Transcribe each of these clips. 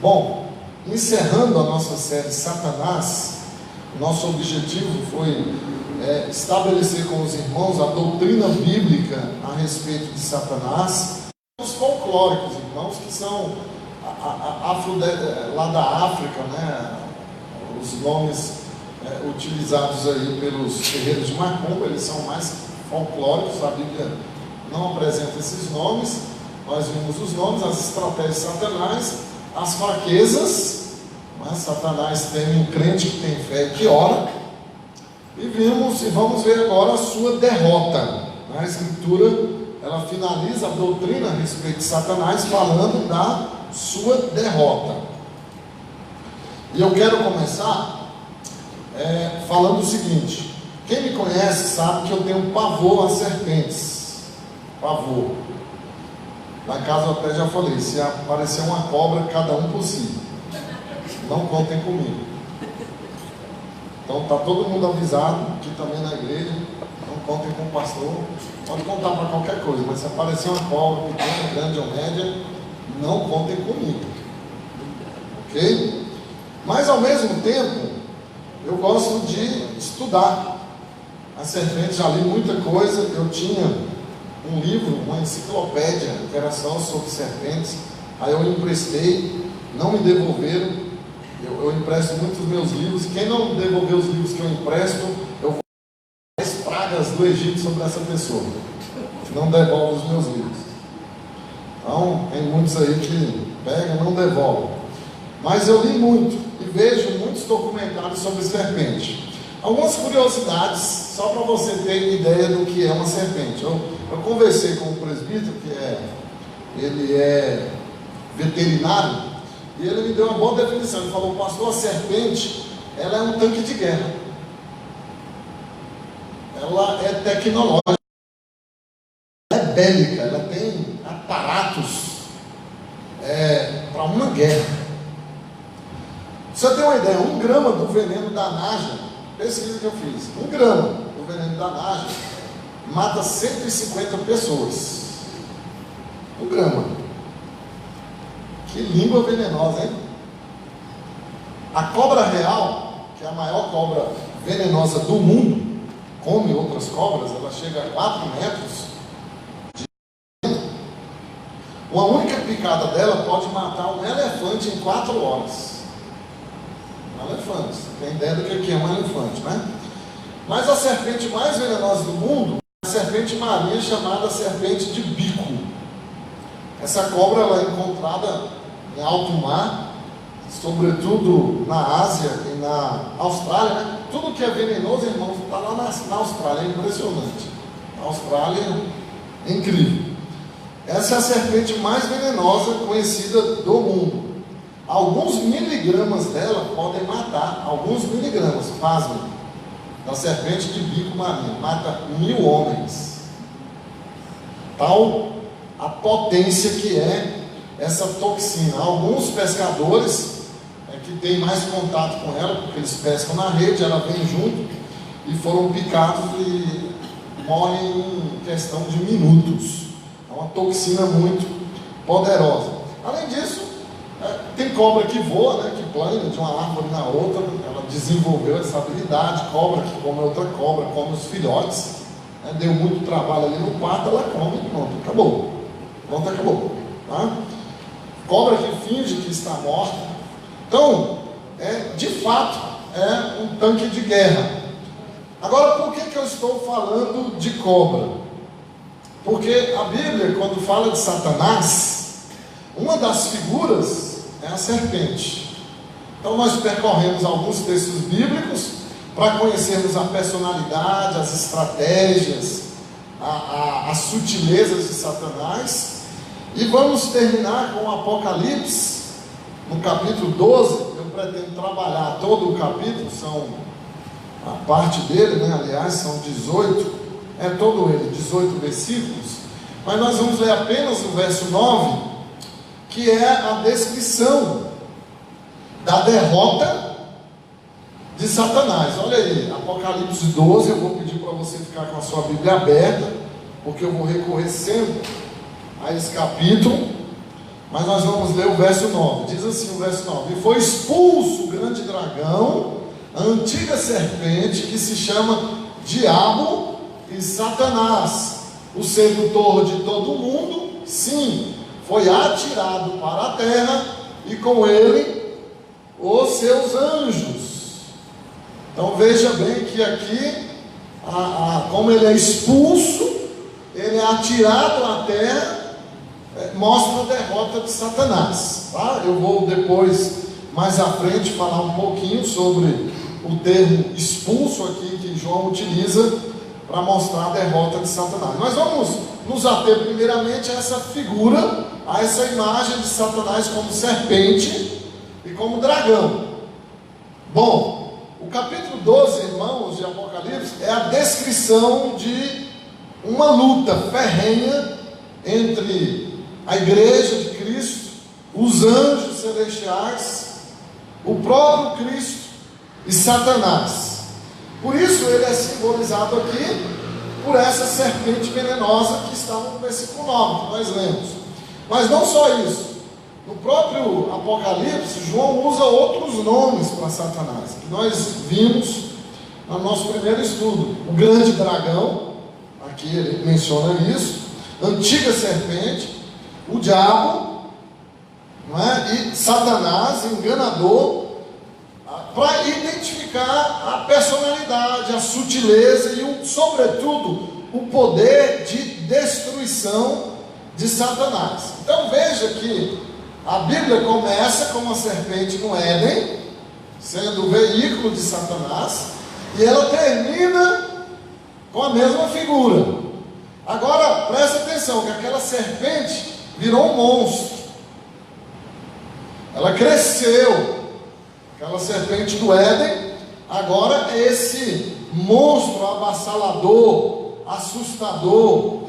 Bom, encerrando a nossa série Satanás, nosso objetivo foi estabelecer com os irmãos a doutrina bíblica a respeito de Satanás. Os folclóricos, irmãos, que são lá da África, né? Os nomes utilizados aí pelos terreiros de macumba, eles são mais folclóricos. A Bíblia não apresenta esses nomes. Nós vimos os nomes, as estratégias de Satanás, as fraquezas, mas Satanás tem um crente que tem fé e que ora, e vamos ver agora a sua derrota. A Escritura, ela finaliza a doutrina a respeito de Satanás falando da sua derrota. E eu quero começar falando o seguinte: quem me conhece sabe que eu tenho pavor a serpentes. Pavor. Na casa eu até já falei, se aparecer uma cobra, cada um por si. Não contem comigo. Então está todo mundo avisado, aqui também na igreja, não contem com o pastor. Pode contar para qualquer coisa, mas se aparecer uma cobra pequena, grande ou média, não contem comigo. Ok? Mas ao mesmo tempo, eu gosto de estudar. A serpente, já li muita coisa. Eu tinha um livro, uma enciclopédia, que era só sobre serpentes. Aí eu emprestei, não me devolveram. Eu empresto muitos meus livros. Quem não devolver os livros que eu empresto, eu vou as pragas do Egito sobre essa pessoa. Não devolve os meus livros. Então, tem muitos aí que pegam e não devolvem. Mas eu li muito e vejo muitos documentários sobre serpente. Algumas curiosidades, só para você ter ideia do que é uma serpente. Eu conversei com um presbítero, ele é veterinário, e ele me deu uma boa definição. Ele falou: pastor, a serpente, ela é um tanque de guerra. Ela é tecnológica, ela é bélica, ela tem aparatos para uma guerra. Você tem uma ideia, 1 grama do veneno da naja, pesquisa que eu fiz, 1 grama do veneno da naja mata 150 pessoas. 1 grama. Que língua venenosa, hein? A cobra real, que é a maior cobra venenosa do mundo, come outras cobras, ela chega a 4 metros de... Uma única picada dela pode matar um elefante em 4 horas. Um elefante, tem ideia do que é um elefante, né? Mas a serpente mais venenosa do mundo é a serpente marinha, chamada serpente de bico. Essa cobra, ela é encontrada em alto mar, sobretudo na Ásia e na Austrália, né? Tudo que é venenoso, irmãos, está lá na Austrália. É impressionante. A Austrália é incrível. Essa é a serpente mais venenosa conhecida do mundo. Alguns miligramas dela podem matar, alguns miligramas, pasmem, da serpente de bico marinho, mata 1000 homens. Tal a potência que é essa toxina. Alguns pescadores que têm mais contato com ela, porque eles pescam na rede, ela vem junto, e foram picados e morrem em questão de minutos. É uma toxina muito poderosa. Além disso, tem cobra que voa, né, que plana de uma árvore na outra. Ela desenvolveu essa habilidade. Cobra que come outra cobra, come os filhotes, né, deu muito trabalho ali no parto, ela come e pronto, acabou. Pronto, acabou, tá? Cobra que finge que está morta. Então, de fato, é um tanque de guerra. Agora, por que eu estou falando de cobra? Porque a Bíblia, quando fala de Satanás, uma das figuras é a serpente. Então, nós percorremos alguns textos bíblicos para conhecermos a personalidade, as estratégias, as sutilezas de Satanás. E vamos terminar com o Apocalipse, no capítulo 12. Eu pretendo trabalhar todo o capítulo, a parte dele, né? Aliás, são 18, todo ele, 18 versículos. Mas nós vamos ler apenas o verso 9, que é a descrição da derrota de Satanás. Olha aí, Apocalipse 12, eu vou pedir para você ficar com a sua Bíblia aberta, porque eu vou recorrer sempre a esse capítulo. Mas nós vamos ler o verso 9. Diz assim o verso 9: E foi expulso o grande dragão, a antiga serpente, que se chama Diabo e Satanás, o sedutor de todo mundo. Sim, foi atirado para a terra, e com ele os seus anjos. Então veja bem que aqui, como ele é expulso, ele é atirado à terra, mostra a derrota de Satanás, tá? Eu vou depois, mais à frente, falar um pouquinho sobre o termo expulso aqui que João utiliza para mostrar a derrota de Satanás. Nós vamos nos ater primeiramente a essa figura, a essa imagem de Satanás como serpente e como dragão. Bom, o capítulo 12, irmãos, de Apocalipse, é a descrição de uma luta ferrenha entre a igreja de Cristo, os anjos celestiais, o próprio Cristo e Satanás. Por isso ele é simbolizado aqui por essa serpente venenosa que está no versículo 9 que nós lemos. Mas não só isso, no próprio Apocalipse, João usa outros nomes para Satanás, que nós vimos no nosso primeiro estudo. O grande dragão, aqui ele menciona isso, antiga serpente, o diabo, não é? E Satanás, enganador, para identificar a personalidade, a sutileza e, sobretudo, o poder de destruição de Satanás. Então veja que a Bíblia começa com uma serpente no Éden, sendo o veículo de Satanás, e ela termina com a mesma figura. Agora presta atenção que aquela serpente virou um monstro. Ela cresceu. Aquela serpente do Éden agora é esse monstro avassalador, assustador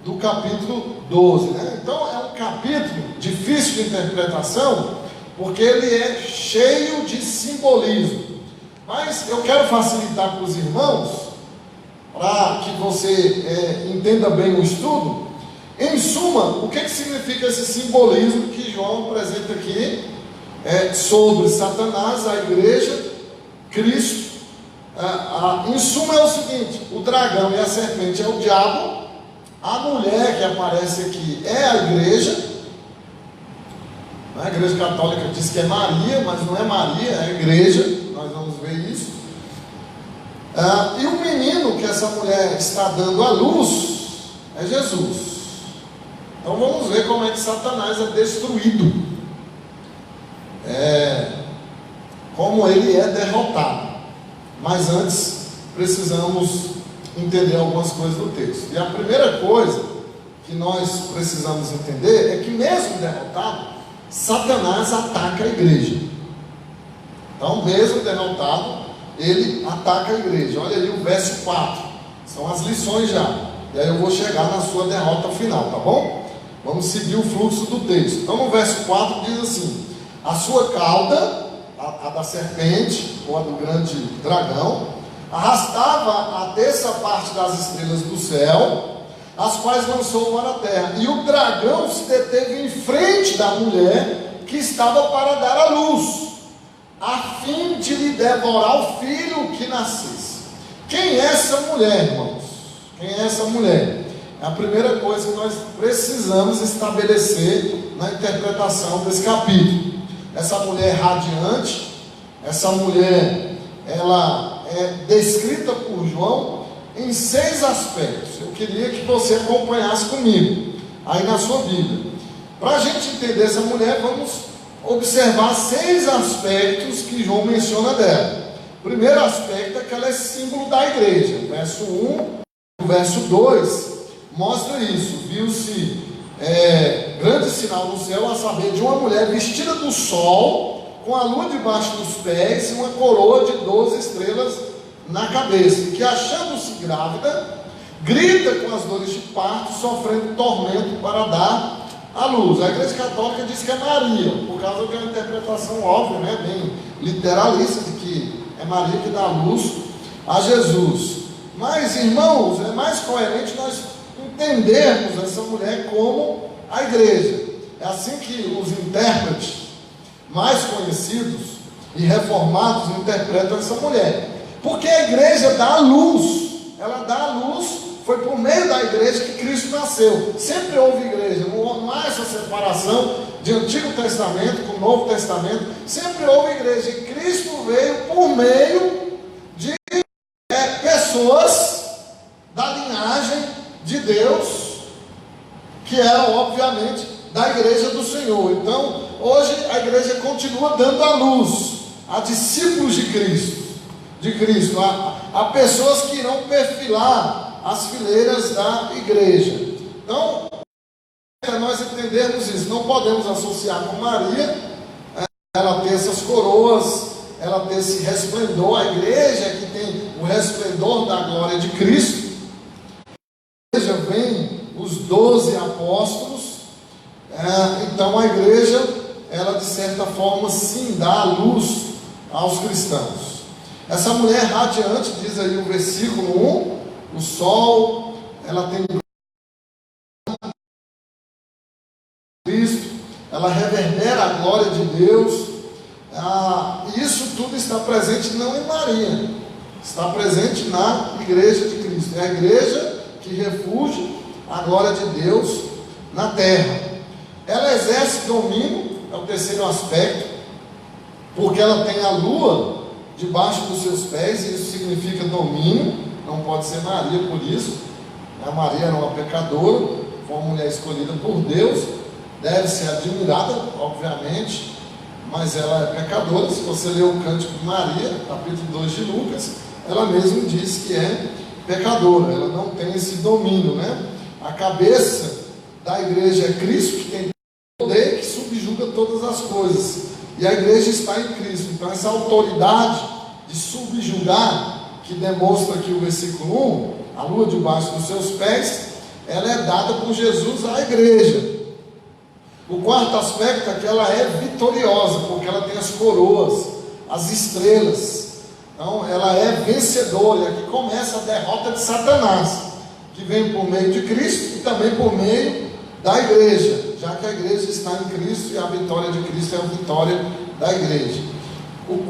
do capítulo 12, né? Então é um capítulo difícil de interpretação, porque ele é cheio de simbolismo. Mas eu quero facilitar para os irmãos, para que você entenda bem o estudo. Em suma, o que significa esse simbolismo que João apresenta aqui sobre Satanás, a igreja, Cristo? Em suma é o seguinte: o dragão e a serpente é o diabo, a mulher que aparece aqui é a igreja. A igreja católica diz que é Maria, mas não é Maria, é a igreja. Nós vamos ver isso. E o menino que essa mulher está dando à luz é Jesus. Então vamos ver como é que Satanás é destruído, como ele é derrotado. Mas antes precisamos entender algumas coisas do texto. E a primeira coisa que nós precisamos entender é que, mesmo derrotado, Satanás ataca a igreja. Então, mesmo derrotado, ele ataca a igreja. Olha aí o verso 4, são as lições já, e aí eu vou chegar na sua derrota final, tá bom? Vamos seguir o fluxo do texto. Então no verso 4 diz assim: a sua cauda, a da serpente, ou a do grande dragão, arrastava a terça parte das estrelas do céu, as quais lançou para a terra. E o dragão se deteve em frente da mulher que estava para dar à luz, a fim de lhe devorar o filho que nascesse. Quem é essa mulher, irmãos? Quem é essa mulher? É a primeira coisa que nós precisamos estabelecer na interpretação desse capítulo. Essa mulher radiante, essa mulher, ela é descrita por João em 6 aspectos. Eu queria que você acompanhasse comigo aí na sua Bíblia. Para a gente entender essa mulher, vamos observar 6 aspectos que João menciona dela. O primeiro aspecto é que ela é símbolo da igreja. Verso 1, o verso 2 mostra isso. Viu-se grande sinal no céu, a saber, de uma mulher vestida do sol, com a lua debaixo dos pés e uma coroa de 12 estrelas na cabeça, que, achando-se grávida, grita com as dores de parto, sofrendo tormento para dar à luz. A igreja católica diz que é Maria, por causa de uma interpretação óbvia, né, bem literalista, de que é Maria que dá à luz a Jesus. Mas, irmãos, é mais coerente nós entendermos essa mulher como a igreja. É assim que os intérpretes mais conhecidos e reformados interpretam essa mulher. Porque a igreja dá a luz, ela dá a luz, foi por meio da igreja que Cristo nasceu. Sempre houve igreja, não há essa separação de Antigo Testamento com Novo Testamento, sempre houve igreja, e Cristo veio por meio de pessoas da linhagem de Deus, que eram obviamente da igreja do Senhor. Então, hoje a igreja continua dando a luz a discípulos de Cristo, a pessoas que irão perfilar as fileiras da igreja. Então, para nós entendermos isso, não podemos associar com Maria, ela ter essas coroas, ela ter esse resplendor, a igreja que tem o resplendor da glória de Cristo. A igreja vem os 12 apóstolos, então a igreja, ela de certa forma sim dá a luz aos cristãos. Essa mulher radiante, diz aí o versículo 1, o sol, ela tem Cristo, ela reverbera a glória de Deus, e isso tudo está presente não em Maria, está presente na igreja de Cristo. É a igreja que refugia a glória de Deus na terra. Ela exerce domínio, é o terceiro aspecto, porque ela tem a lua debaixo dos seus pés, e isso significa domínio. Não pode ser Maria por isso. A Maria era uma pecadora, foi uma mulher escolhida por Deus, deve ser admirada, obviamente, mas ela é pecadora. Se você ler o Cântico de Maria, capítulo 2 de Lucas, ela mesma diz que é pecadora, ela não tem esse domínio, né? A cabeça da igreja é Cristo, que tem poder, que subjuga todas as coisas, e a igreja está em Cristo. Então essa autoridade de subjugar, que demonstra aqui o versículo 1, a lua debaixo dos seus pés, ela é dada por Jesus à igreja. O quarto aspecto é que ela é vitoriosa, porque ela tem as coroas, as estrelas. Então ela é vencedora, e aqui começa a derrota de Satanás, que vem por meio de Cristo e também por meio da igreja, já que a igreja está em Cristo, e a vitória de Cristo é a vitória da igreja. O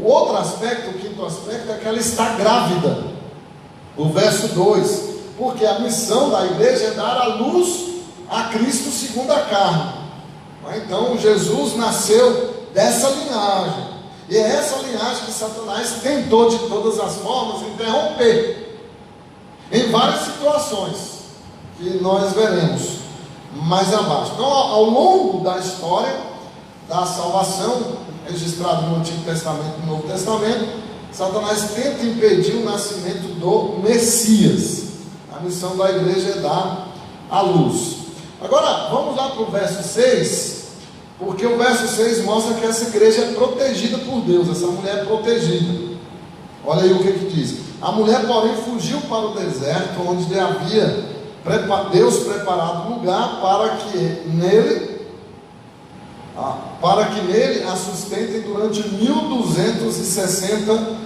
outro aspecto, o quinto aspecto, é que ela está grávida. O verso 2, porque a missão da igreja é dar a luz a Cristo segundo a carne. Então Jesus nasceu dessa linhagem, e é essa linhagem que Satanás tentou de todas as formas interromper, em várias situações, que nós veremos mais abaixo. Então, ao longo da história da salvação, registrado no Antigo Testamento e no Novo Testamento, Satanás tenta impedir o nascimento do Messias. A missão da igreja é dar a luz. Agora, vamos lá para o verso 6, porque o verso 6 mostra que essa igreja é protegida por Deus, essa mulher é protegida. Olha aí o que diz: a mulher, porém, fugiu para o deserto, onde lhe havia Deus preparado lugar para que nele a sustentem durante 1260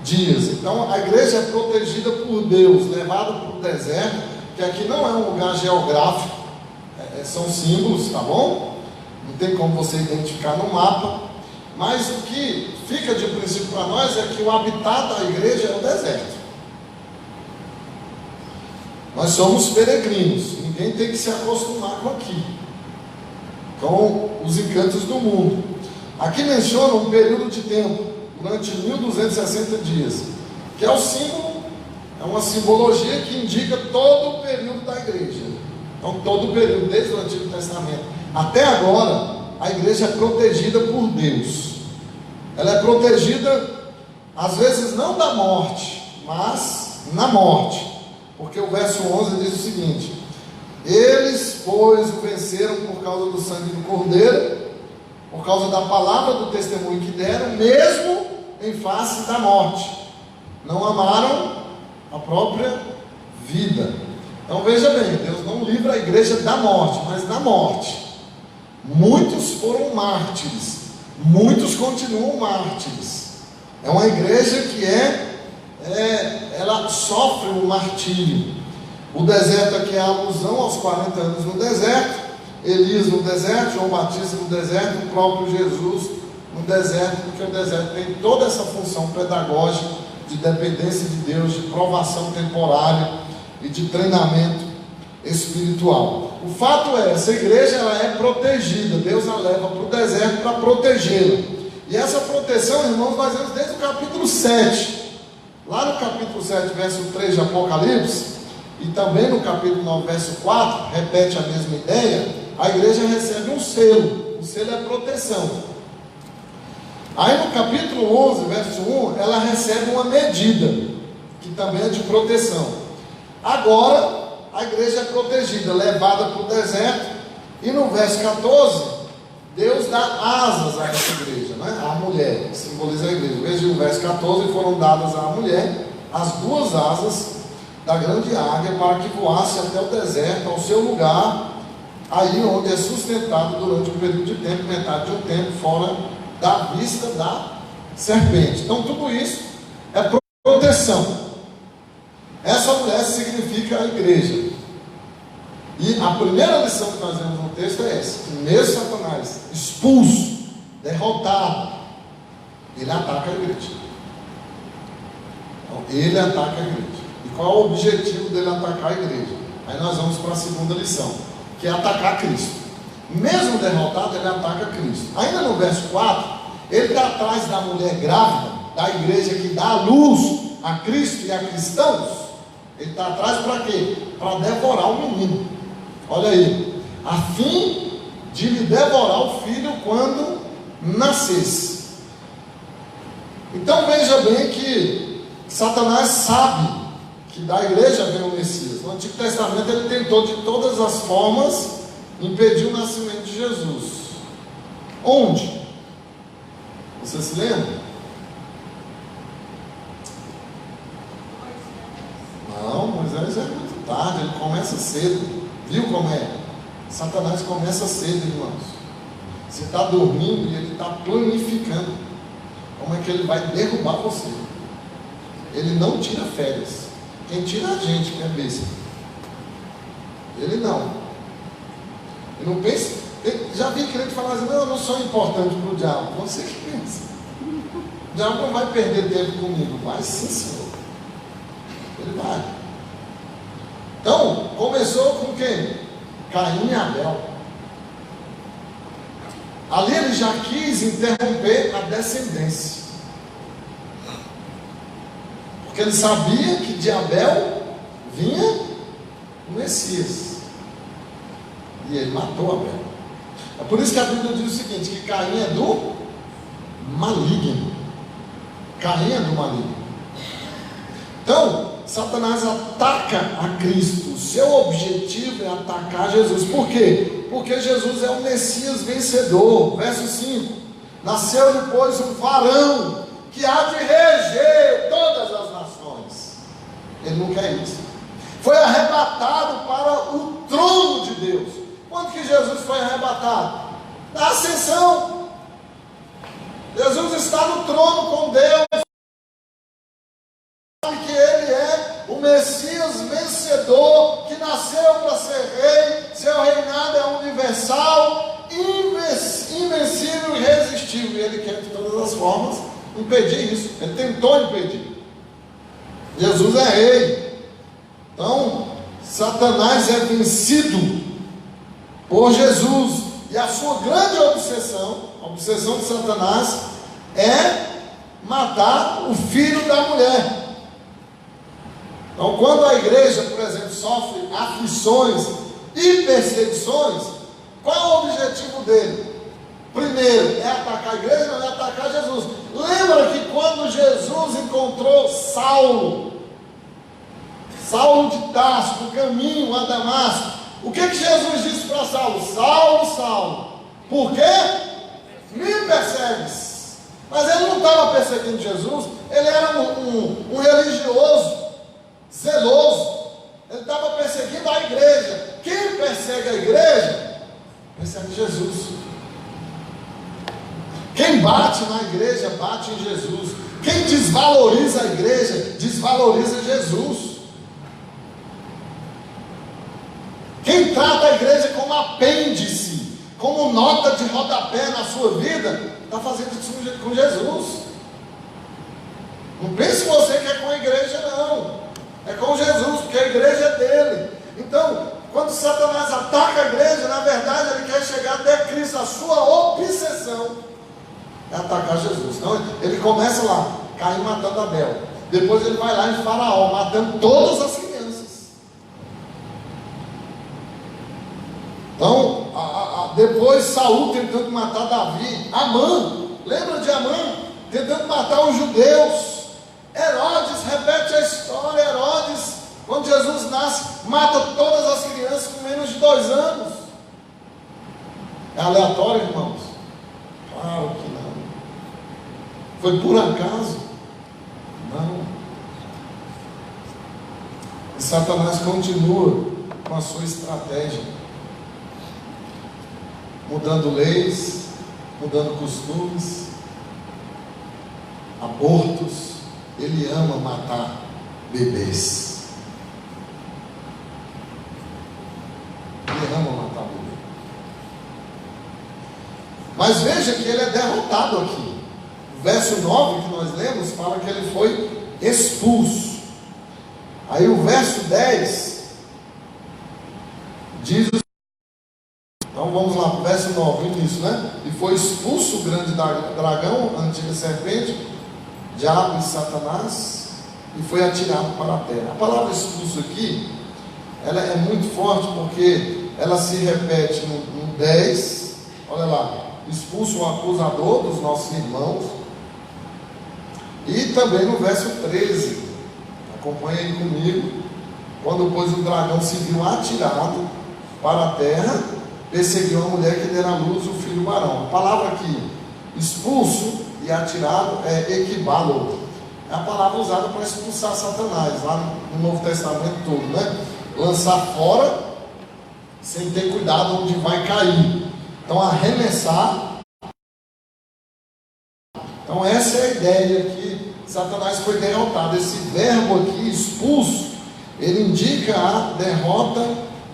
dias. Então a igreja é protegida por Deus, levada para o deserto, que aqui não é um lugar geográfico, são símbolos, tá bom? Não tem como você identificar no mapa, mas o que fica de princípio para nós é que o habitat da igreja é o deserto. Nós somos peregrinos, ninguém tem que se acostumar com aqui, com os encantos do mundo. Aqui menciona um período de tempo, durante 1260 dias, que é o símbolo, é uma simbologia que indica todo o período da igreja. Então todo o período, desde o Antigo Testamento até agora, a igreja é protegida por Deus. Ela é protegida, às vezes não da morte, mas na morte. Porque o verso 11 diz o seguinte: eles, pois, o venceram por causa do sangue do Cordeiro, por causa da palavra do testemunho que deram, mesmo em face da morte. Não amaram a própria vida. Então veja bem, Deus não livra a igreja da morte, mas da morte. Muitos foram mártires, muitos continuam mártires. É uma igreja que ela sofre o martírio. O deserto aqui é a alusão aos 40 anos no deserto, Elias no deserto, João Batista no deserto, o próprio Jesus no deserto, porque o deserto tem toda essa função pedagógica de dependência de Deus, de provação temporária e de treinamento espiritual. O fato é, essa igreja ela é protegida, Deus a leva para o deserto para protegê-la. E essa proteção, irmãos, nós vemos desde o capítulo 7. Lá no capítulo 7, verso 3 de Apocalipse, e também no capítulo 9, verso 4, repete a mesma ideia, a igreja recebe um selo. O selo é proteção. Aí no capítulo 11, verso 1, ela recebe uma medida, que também é de proteção. Agora, a igreja é protegida, levada para o deserto, e no verso 14, Deus dá asas a essa igreja, né? A mulher, que simboliza a igreja. Veja o verso 14, foram dadas à mulher as duas asas da grande águia, para que voasse até o deserto, ao seu lugar, aí onde é sustentado durante um período de tempo, metade de um tempo, fora da vista da serpente. Então tudo isso é proteção. Essa mulher significa a igreja. E a primeira lição que nós vemos no texto é essa: que mesmo Satanás expulso, derrotado, ele ataca a igreja. Então, ele ataca a igreja. E qual é o objetivo dele atacar a igreja? Aí nós vamos para a segunda lição, que é atacar Cristo. Mesmo derrotado, ele ataca Cristo. Ainda no verso 4, ele está atrás da mulher grávida, da igreja que dá a luz a Cristo e a cristãos. Ele está atrás para quê? Para devorar o menino. Olha aí, a fim de lhe devorar o filho quando nascesse. Então veja bem que Satanás sabe que da igreja vem o Messias. No Antigo Testamento ele tentou de todas as formas impedir o nascimento de Jesus. Onde? Você se lembra? Não, Moisés é muito tarde, ele começa cedo. Viu como é? Satanás começa cedo, irmãos. Você está dormindo e ele está planificando como é que ele vai derrubar você. Ele não tira férias. Quem tira é a gente, que é besta. Ele não. Ele não pensa. Já vi crente falar assim: não, eu não sou importante para o diabo. Você que pensa. O diabo não vai perder tempo comigo. Vai sim, Senhor. Ele vai. Então, começou com quem? Caim e Abel. Ali ele já quis interromper a descendência, porque ele sabia que de Abel vinha o Messias, e ele matou Abel. É por isso que a Bíblia diz o seguinte: que Caim é do maligno. Caim é do maligno. Então, Satanás ataca a Cristo. O seu objetivo é atacar Jesus. Por quê? Porque Jesus é o Messias vencedor. Verso 5: nasceu depois um varão que há de reger todas as nações. Ele não quer isso. Foi arrebatado para o trono de Deus. Quando que Jesus foi arrebatado? Na ascensão. Jesus está no trono com Deus. Que ele é o Messias vencedor, que nasceu para ser rei. Seu reinado é universal, invencível e irresistível. E ele quer de todas as formas impedir isso. Ele tentou impedir. Jesus é rei. Então Satanás é vencido por Jesus. E a sua grande obsessão, a obsessão de Satanás, é matar o filho da mulher. Então, quando a igreja, por exemplo, sofre aflições e perseguições, qual é o objetivo dele? Primeiro, é atacar a igreja, não é atacar Jesus. Lembra que quando Jesus encontrou Saulo de Tarso, no caminho a Damasco, o que Jesus disse para Saulo? Saulo, Saulo, por quê? Me persegues. Mas ele não estava perseguindo Jesus, ele era um religioso zeloso. Ele estava perseguindo a igreja. Quem persegue a igreja, persegue Jesus. Quem bate na igreja, bate em Jesus. Quem desvaloriza a igreja, desvaloriza Jesus. Quem trata a igreja como apêndice como nota de rodapé na sua vida, está fazendo isso com Jesus. Não pense você que é com a igreja, não. É com Jesus, porque a igreja é dele. Então, quando Satanás ataca a igreja, na verdade ele quer chegar até Cristo. A sua obsessão é atacar Jesus. Então, ele começa lá, Caim matando Abel. Depois ele vai lá em Faraó, matando todas as crianças. Então, depois Saul tentando matar Davi. Amã, lembra de Amã? Tentando matar os judeus. Herodes, repete a história. Herodes, quando Jesus nasce, mata todas as crianças com menos de 2 anos. É aleatório, irmãos? Claro que não. Foi por acaso? Não. E Satanás continua com a sua estratégia, mudando leis, mudando costumes, abortos. Ele ama matar bebês. Ele ama matar bebês. Mas veja que ele é derrotado aqui. O verso 9 que nós lemos fala que ele foi expulso. Aí o verso 10 diz o... Então vamos lá, o verso 9, início, né? E foi expulso o grande dragão, a antiga serpente, diabo e Satanás, e foi atirado para a terra. A palavra expulso aqui, ela é muito forte, porque ela se repete no 10, olha lá, expulso o acusador dos nossos irmãos, e também no verso 13, acompanha aí comigo, quando pois o dragão se viu atirado para a terra, perseguiu a mulher que dera à luz o filho varão. A palavra aqui, expulso e atirado, é equibalo. É a palavra usada para expulsar Satanás, lá no Novo Testamento todo, né? Lançar fora, sem ter cuidado onde vai cair. Então, arremessar. Então, essa é a ideia que Satanás foi derrotado. Esse verbo aqui, expulso, ele indica a derrota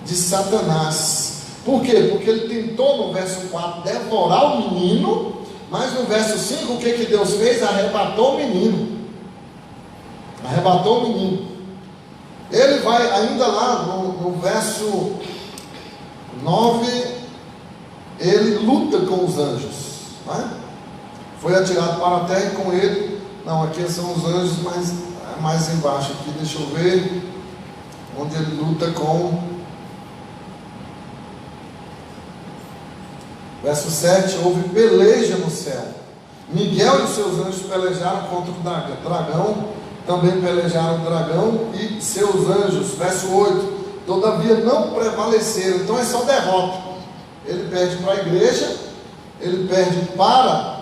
de Satanás. Por quê? Porque ele tentou no verso 4 devorar o menino, mas no verso 5 o que Deus fez? Arrebatou o menino. Arrebatou o menino. Ele vai ainda lá no verso 9, ele luta com os anjos, né? Foi atirado para a terra e com ele, não, aqui são os anjos, mas mais embaixo aqui, deixa eu ver, onde ele luta com, verso 7, houve peleja no céu, Miguel e os seus anjos pelejaram contra o dragão, também pelejaram o dragão e seus anjos, verso 8, todavia não prevaleceram. Então é só derrota. Ele perde para a igreja, ele perde para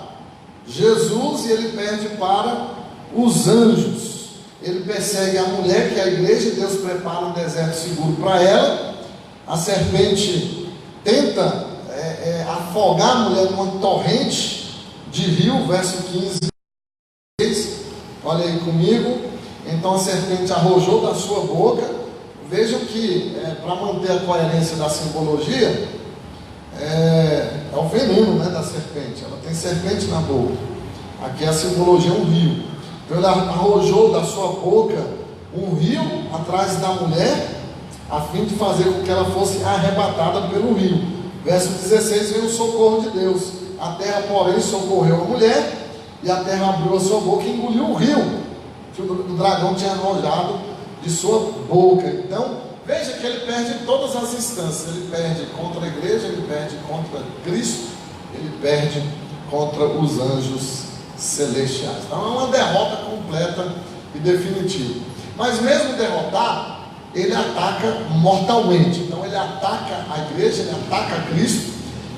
Jesus e ele perde para os anjos. Ele persegue a mulher, que é a igreja, Deus prepara um deserto seguro para ela. A serpente tenta afogar a mulher numa torrente de rio, verso 15. Olha aí comigo. Então a serpente arrojou da sua boca. Vejam que, para manter a coerência da simbologia, é o veneno, né, da serpente. Ela tem serpente na boca. Aqui a simbologia é um rio. Então ele arrojou da sua boca um rio atrás da mulher, a fim de fazer com que ela fosse arrebatada pelo rio. Verso 16, vem o socorro de Deus. A terra, porém, socorreu a mulher, e a terra abriu a sua boca e engoliu o rio que o dragão tinha arrojado de sua boca. Então, veja que ele perde em todas as instâncias. Ele perde contra a igreja, ele perde contra Cristo, ele perde contra os anjos celestiais. Então é uma derrota completa e definitiva. Mas mesmo derrotado, ele ataca mortalmente. Então ele ataca a igreja, ele ataca Cristo,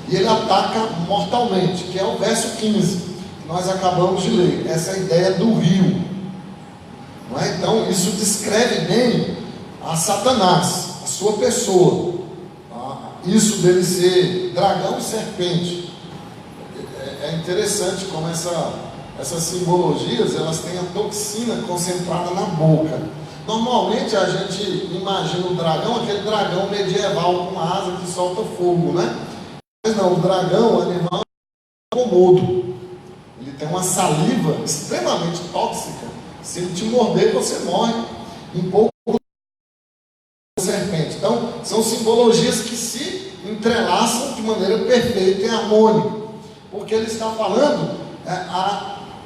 e ele ataca mortalmente, que é o verso 15, que nós acabamos de ler. Essa é a ideia do rio. Não é? Então isso descreve bem a Satanás, a sua pessoa, tá? Isso dele ser dragão e serpente. É interessante como essas simbologias, elas têm a toxina concentrada na boca. Normalmente a gente imagina o dragão, aquele dragão medieval com asa que solta fogo, né? Mas não, o dragão, o animal é comodo. Ele tem uma saliva extremamente tóxica. Se ele te morder, você morre um pouco serpente. Então, são simbologias que se entrelaçam de maneira perfeita e harmônica, porque ele está falando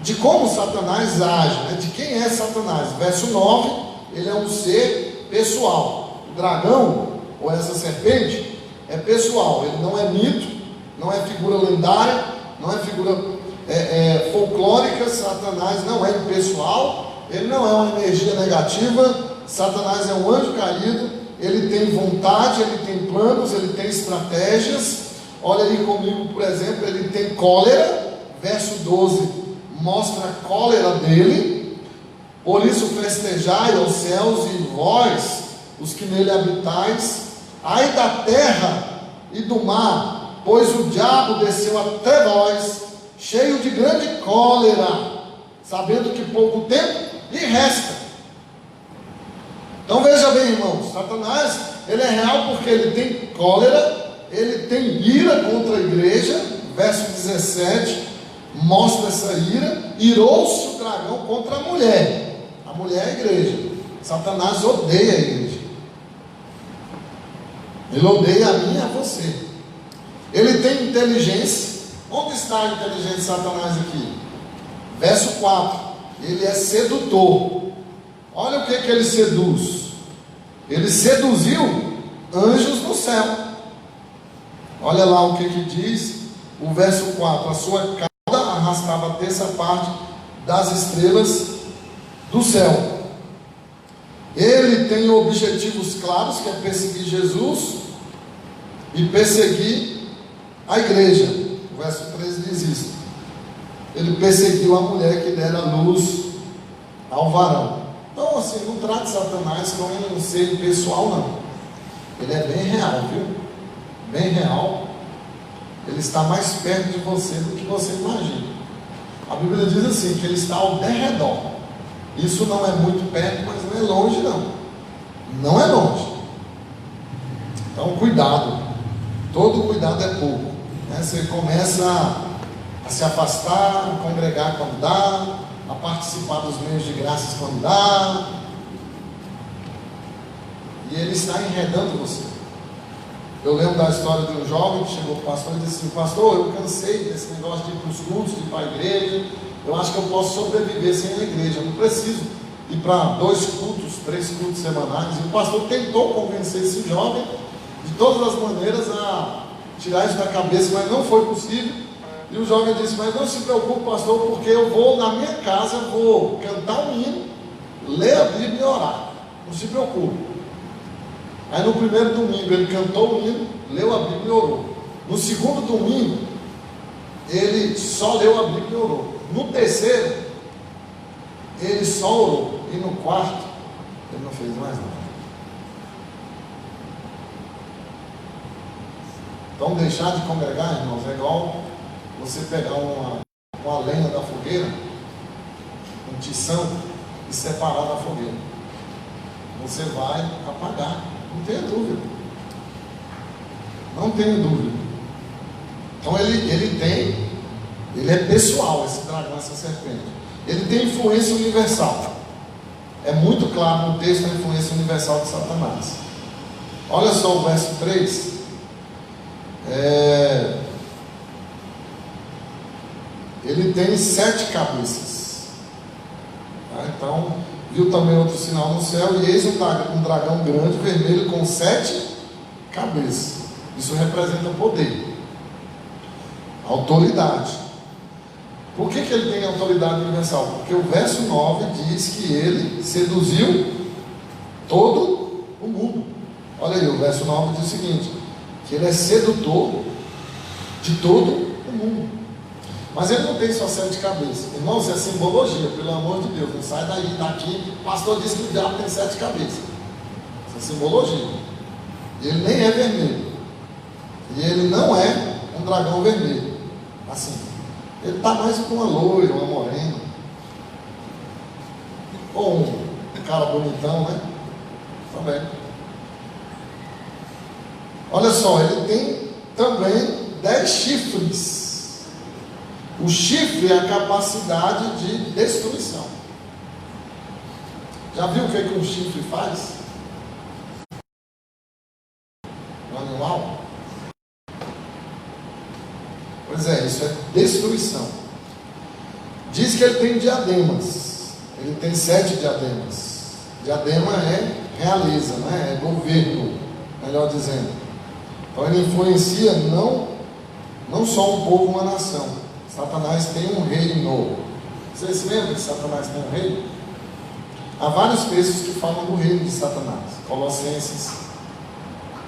de como Satanás age, né? De quem é Satanás. Verso 9, ele é um ser pessoal. O dragão, ou essa serpente, é pessoal. Ele não é mito, não é figura lendária, não é figura folclórica. Satanás não é impessoal, ele não é uma energia negativa. Satanás é um anjo caído. Ele tem vontade, ele tem planos, ele tem estratégias. Olha aí comigo, por exemplo, ele tem cólera. Verso 12 mostra a cólera dele. Por isso festejai aos céus e vós, os que nele habitais. Ai da terra e do mar, pois o diabo desceu até vós, cheio de grande cólera, sabendo que pouco tempo lhe resta. Então veja bem, irmãos, Satanás, ele é real porque ele tem cólera, ele tem ira contra a igreja. Verso 17 mostra essa ira. Irou-se o dragão contra a mulher é a igreja. Satanás odeia a igreja, ele odeia a mim e a você. Ele tem inteligência. Onde está a inteligência de Satanás aqui? Verso 4, ele é sedutor. Olha o que ele seduz. Ele seduziu anjos no céu. Olha lá o que diz o verso 4: a sua cauda arrastava a terça parte das estrelas do céu. Ele tem objetivos claros, que é perseguir Jesus e perseguir a igreja. O verso 13 diz isso. Ele perseguiu a mulher que dera luz ao varão. Então, assim, não trate Satanás como um ser pessoal, não. Ele é bem real, viu? Bem real. Ele está mais perto de você do que você imagina. A Bíblia diz assim, que ele está ao derredor. Isso não é muito perto, mas não é longe, não. Não é longe. Então, cuidado. Todo cuidado é pouco, né? Você começa a se afastar, a congregar quando dá, a participar dos meios de graças quando dá, e ele está enredando você. Eu lembro da história de um jovem que chegou para o pastor e disse assim: pastor, eu cansei desse negócio de ir para os cultos, de ir para a igreja, eu acho que eu posso sobreviver sem a igreja, eu não preciso ir para 2 cultos, 3 cultos semanais. E o pastor tentou convencer esse jovem de todas as maneiras a tirar isso da cabeça, mas não foi possível. E o jovem disse: mas não se preocupe, pastor, porque eu vou na minha casa, vou cantar um hino, ler a Bíblia e orar. Não se preocupe. Aí no primeiro domingo ele cantou o hino, leu a Bíblia e orou. No segundo domingo ele só leu a Bíblia e orou. No terceiro ele só orou. E no quarto ele não fez mais nada. Então deixar de congregar, irmãos, é igual você pegar uma lenha da fogueira, um tição, e separar da fogueira. Você vai apagar, não tenha dúvida. Não tenha dúvida. Então ele é pessoal, esse dragão, essa serpente. Ele tem influência universal. É muito claro no texto a influência universal de Satanás. Olha só o verso 3. Ele tem 7 cabeças. Então, viu também outro sinal no céu, e eis um dragão grande, vermelho, com 7 cabeças. Isso representa poder, autoridade. Por que ele tem autoridade universal? Porque o verso 9 diz que ele seduziu todo o mundo. Olha aí, o verso 9 diz o seguinte: que ele é sedutor de todo o mundo. Mas ele não tem só 7 cabeças. Irmãos, é simbologia, pelo amor de Deus. Não sai daqui. O pastor disse que o diabo tem 7 cabeças. Isso é simbologia. Ele nem é vermelho. E ele não é um dragão vermelho. Assim. Ele está mais com uma loira, uma morena. Ou um cara bonitão, né? Também. Olha só, ele tem também 10 chifres. O chifre é a capacidade de destruição. Já viu o que um chifre faz? Um animal? Pois é, isso é destruição. Diz que ele tem diademas. Ele tem 7 diademas. Diadema é realeza, né? É governo, melhor dizendo. Então ele influencia não só um povo, uma nação. Satanás tem um reino. Vocês se lembram que Satanás tem um reino? Há vários textos que falam do reino de Satanás. Colossenses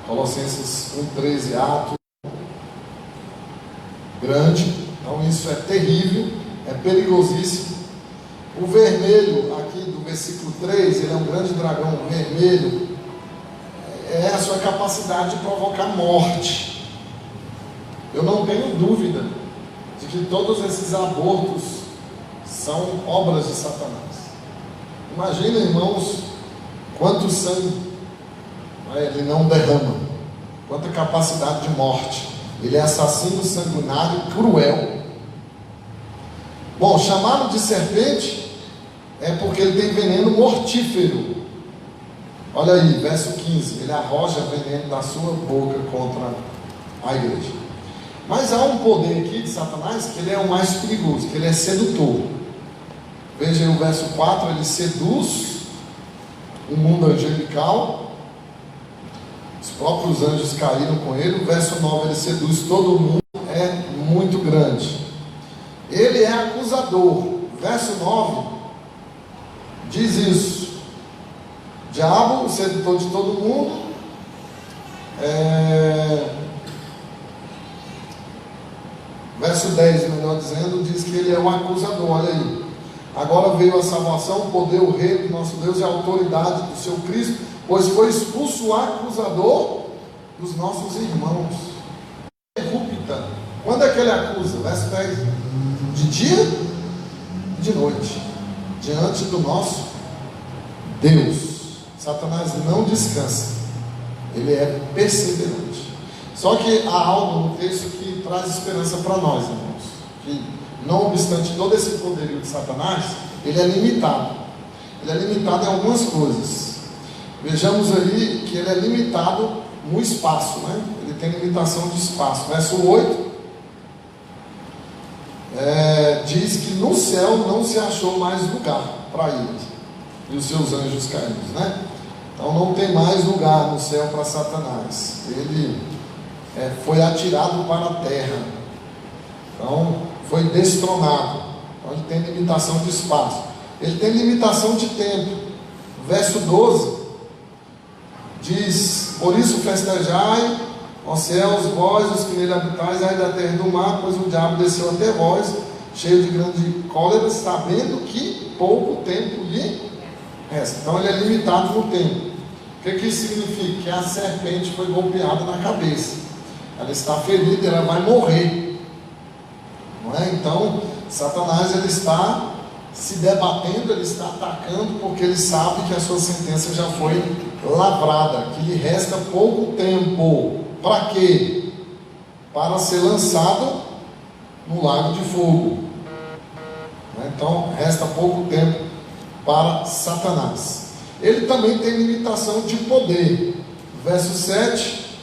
1,13, ato grande. Então isso é terrível, é perigosíssimo. O vermelho aqui do versículo 3, ele é um grande dragão vermelho. É a sua capacidade de provocar morte. Eu não tenho dúvida de que todos esses abortos são obras de Satanás. Imagina, irmãos, quanto sangue ele não derrama, quanta capacidade de morte. Ele é assassino, sanguinário, cruel. Bom, chamado de serpente é porque ele tem veneno mortífero. Olha aí, verso 15: ele arroja veneno da sua boca contra a igreja. Mas há um poder aqui de Satanás que ele é o mais perigoso, que ele é sedutor. Veja aí o verso 4, ele seduz o mundo angelical, os próprios anjos caíram com ele. O verso 9, ele seduz todo mundo, é muito grande. Ele é acusador. Verso 9 diz isso: diabo, o sedutor de todo mundo, verso 10, melhor dizendo, diz que ele é um acusador. Olha aí: agora veio a salvação, o poder, o reino do nosso Deus e a autoridade do seu Cristo, pois foi expulso o acusador dos nossos irmãos. Interrupta. Quando é que ele acusa? Verso 10: de dia e de noite, diante do nosso Deus. Satanás não descansa, ele é perseverante. Só que há algo no texto que traz esperança para nós, irmãos, que não obstante todo esse poderio de Satanás, ele é limitado. Ele é limitado em algumas coisas. Vejamos aí que ele é limitado no espaço, né? Ele tem limitação de espaço. Verso 8 diz que no céu não se achou mais lugar para ele e os seus anjos caídos, né? Então não tem mais lugar no céu para Satanás. Ele foi atirado para a terra. Então foi destronado. Então ele tem limitação de espaço. Ele tem limitação de tempo. Verso 12 diz: por isso festejai, ó céus, vós os que nele habitais, ai da terra e do mar, pois o diabo desceu até vós, cheio de grande cólera, sabendo que pouco tempo lhe resta. Então ele é limitado no tempo. O que isso significa? Que a serpente foi golpeada na cabeça. Ela está ferida, ela vai morrer. Não é? Então, Satanás, ele está se debatendo, ele está atacando, porque ele sabe que a sua sentença já foi lavrada, que lhe resta pouco tempo. Para quê? Para ser lançado no lago de fogo. Então, resta pouco tempo para Satanás. Ele também tem limitação de poder. Verso 7,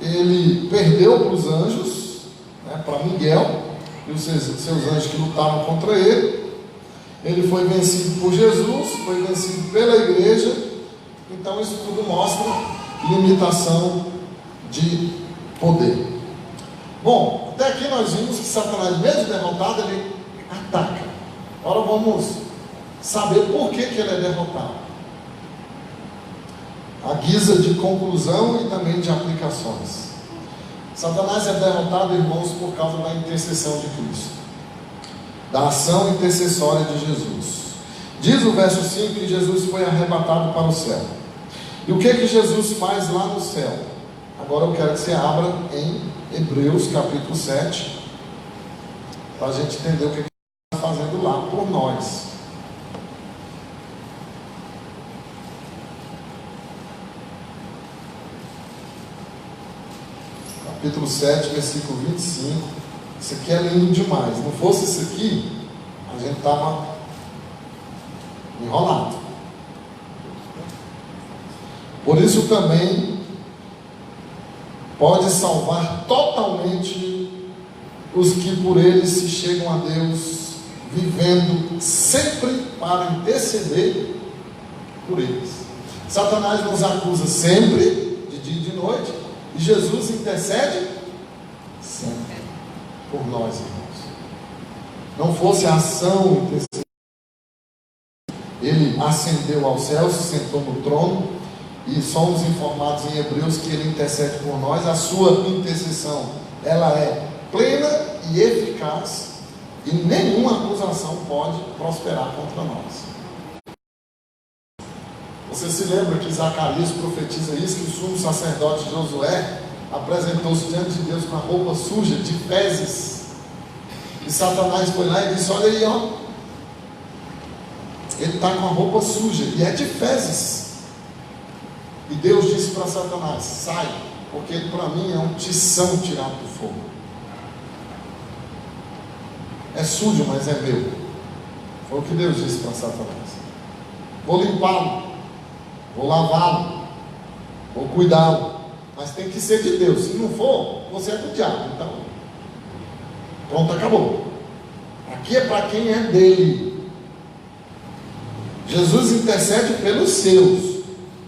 ele perdeu para os anjos, para Miguel e os seus anjos que lutaram contra ele. Ele foi vencido por Jesus, foi vencido pela igreja. Então isso tudo mostra limitação de poder. Bom, até aqui nós vimos que Satanás, mesmo derrotado, ele ataca. Agora vamos saber por que ele é derrotado, à guisa de conclusão e também de aplicações. Satanás é derrotado, irmãos, por causa da intercessão de Cristo, da ação intercessória de Jesus. Diz o verso 5 que Jesus foi arrebatado para o céu. E o que Jesus faz lá no céu? Agora eu quero que você abra em Hebreus capítulo 7, para a gente entender o que ele está fazendo lá por nós. capítulo 7, versículo 25. Isso aqui é lindo demais. Se não fosse isso aqui, a gente estava enrolado. Por isso também pode salvar totalmente os que por ele se chegam a Deus, vivendo sempre para interceder por eles. Satanás nos acusa sempre, de dia e de noite, e Jesus intercede sempre por nós, irmãos. Não fosse a ação intercessora, ele ascendeu ao céu, se sentou no trono, e somos informados em Hebreus que ele intercede por nós. A sua intercessão, ela é plena e eficaz, e nenhuma acusação pode prosperar contra nós. Você se lembra que Zacarias profetiza isso, que o sumo sacerdote Josué apresentou-se diante de Deus com a roupa suja, de fezes, e Satanás foi lá e disse: olha aí, ó, ele está com a roupa suja, e é de fezes. E Deus disse para Satanás: sai, porque ele para mim é um tição tirado do fogo. É sujo, mas é meu. Foi o que Deus disse para Satanás. Vou limpá-lo, vou lavá-lo, vou cuidá-lo, mas tem que ser de Deus. Se não for, você é do diabo. Então, pronto, acabou. Aqui é para quem é dele. Jesus intercede pelos seus.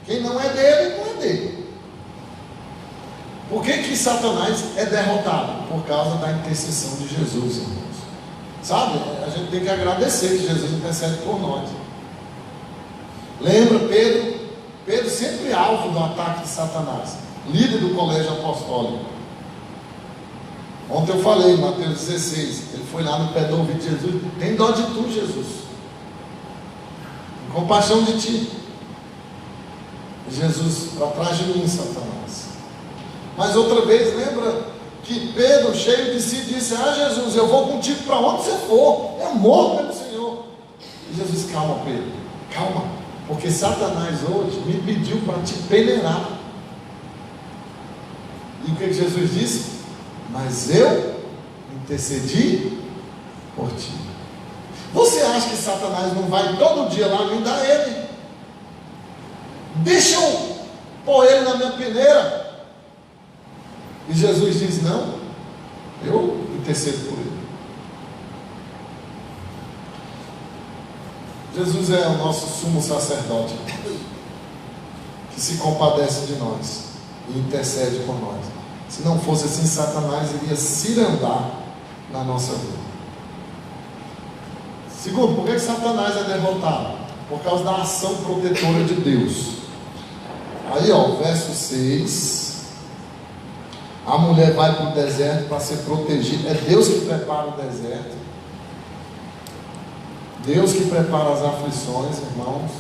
Quem não é dele, não é dele. Por que Satanás é derrotado? Por causa da intercessão de Jesus, irmãos. Sabe, a gente tem que agradecer que Jesus intercede por nós. Lembra Pedro? Pedro sempre alvo do ataque de Satanás, líder do colégio apostólico. Ontem eu falei em Mateus 16, ele foi lá no pé do ouvido de Jesus: tem dó de tu, Jesus, tem compaixão de ti. Jesus, para trás de mim, Satanás. Mas outra vez, lembra que Pedro, cheio de si, disse: ah, Jesus, eu vou contigo para onde você for, eu morro pelo Senhor. E Jesus: calma, Pedro, calma, porque Satanás hoje me pediu para te peneirar. E o que Jesus disse? Mas eu intercedi por ti. Você acha que Satanás não vai todo dia lá me dar ele? Deixa eu pôr ele na minha peneira. E Jesus diz: não, eu intercedo por ele. Jesus é o nosso sumo sacerdote, que se compadece de nós e intercede por nós. Se não fosse assim, Satanás iria cirandar na nossa vida. Segundo, por que Satanás é derrotado? Por causa da ação protetora de Deus. Aí, ó, verso 6. A mulher vai para o deserto para ser protegida. É Deus que prepara o deserto. Deus que prepara as aflições, irmãos.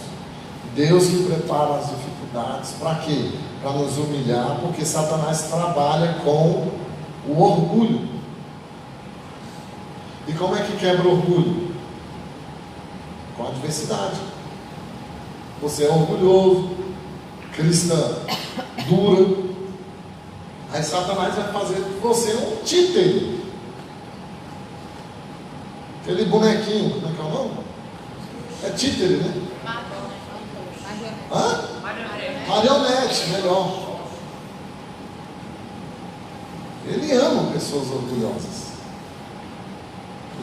Deus que prepara as dificuldades. Para quê? Para nos humilhar, porque Satanás trabalha com o orgulho. E como é que quebra o orgulho? Com a adversidade. Você é orgulhoso, cristã dura, aí Satanás vai fazer de você um títere, aquele bonequinho, como é que é o nome? É títere, né? Hã? Marionete, melhor. Ele ama pessoas orgulhosas.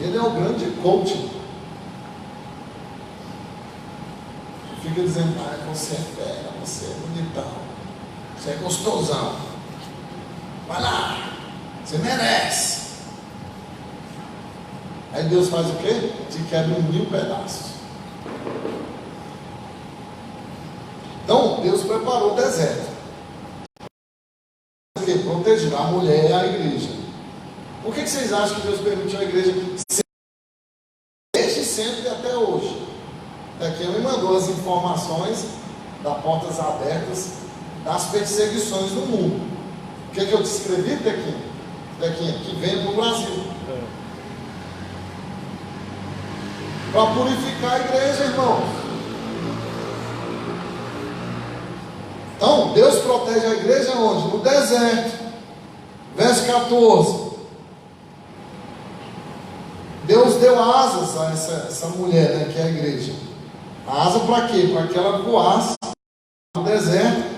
Ele é o grande coach. Fica dizendo: ah, você é fera, você é bonitão, você é gostosão, vai lá, você merece. Aí Deus faz o quê? Te quebra em 1000 pedaços. Então Deus preparou o deserto. Porque proteger a mulher e a igreja. Por que vocês acham que Deus permitiu a igreja desde sempre até hoje? Daqui me mandou as informações das portas abertas das perseguições no mundo. O que eu te escrevi, Tequinha? Que vem para o Brasil. Para purificar a igreja, irmão. Então, Deus protege a igreja onde? No deserto. Verso 14. Deus deu asas a essa mulher, né, que é a igreja. A asa para quê? Para que ela voasse no deserto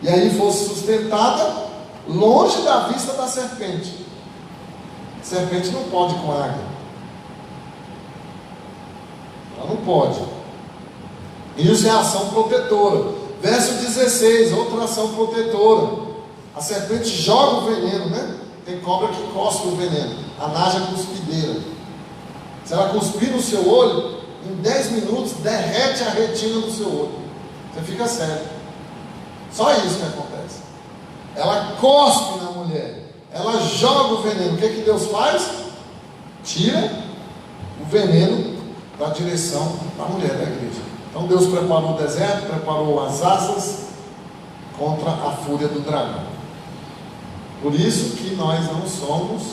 e aí fosse sustentada longe da vista da serpente. A serpente não pode com águia. Ela não pode. Isso é ação protetora. Verso 16, outra ação protetora. A serpente joga o veneno, né? Tem cobra que cospe o veneno. A naja cuspideira. Se ela cuspir no seu olho, em 10 minutos derrete a retina do seu olho. Você fica cego. Só isso que acontece. Ela cospe na mulher. Ela joga o veneno. O que Deus faz? Tira o veneno da direção da mulher da igreja. Então Deus preparou o deserto, preparou as asas contra a fúria do dragão. Por isso que nós não somos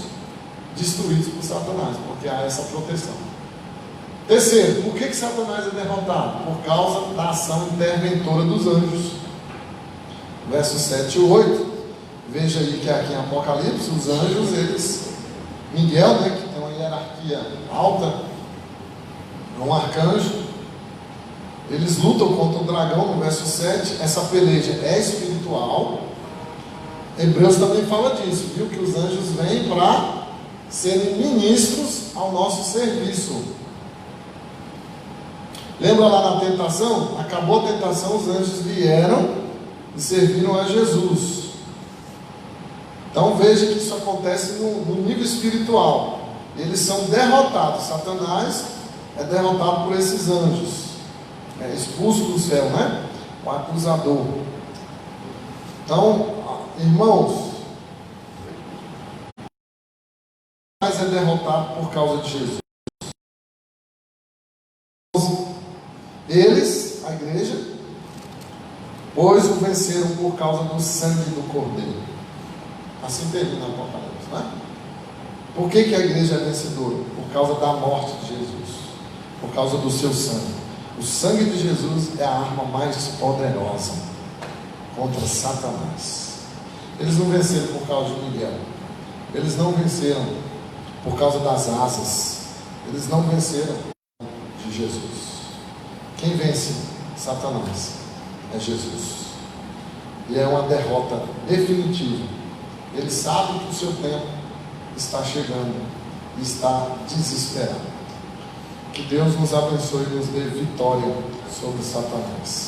destruídos por Satanás, porque há essa proteção. Terceiro, por que Satanás é derrotado? Por causa da ação interventora dos anjos. Versos 7 e 8. Veja aí que aqui em Apocalipse, os anjos, eles, Miguel, né, que tem uma hierarquia alta, é um arcanjo, eles lutam contra o dragão no verso 7. Essa peleja é espiritual. Hebreus também fala disso, viu? Que os anjos vêm para serem ministros ao nosso serviço. Lembra lá na tentação? Acabou a tentação, os anjos vieram e serviram a Jesus. Então veja que isso acontece no nível espiritual. Eles são derrotados. Satanás é derrotado por esses anjos. É expulso do céu, né? O acusador. Então, irmãos, Satanás é derrotado por causa de Jesus. Eles, a igreja, pois o venceram por causa do sangue do Cordeiro. Assim termina o Apocalipse, né? Por que a igreja é vencedora? Por causa da morte de Jesus, por causa do seu sangue. O sangue de Jesus é a arma mais poderosa contra Satanás. Eles não venceram por causa de Miguel. Eles não venceram por causa das asas. Eles não venceram de Jesus. Quem vence Satanás é Jesus. E é uma derrota definitiva. Ele sabe que o seu tempo está chegando e está desesperado. Que Deus nos abençoe e nos dê vitória sobre Satanás.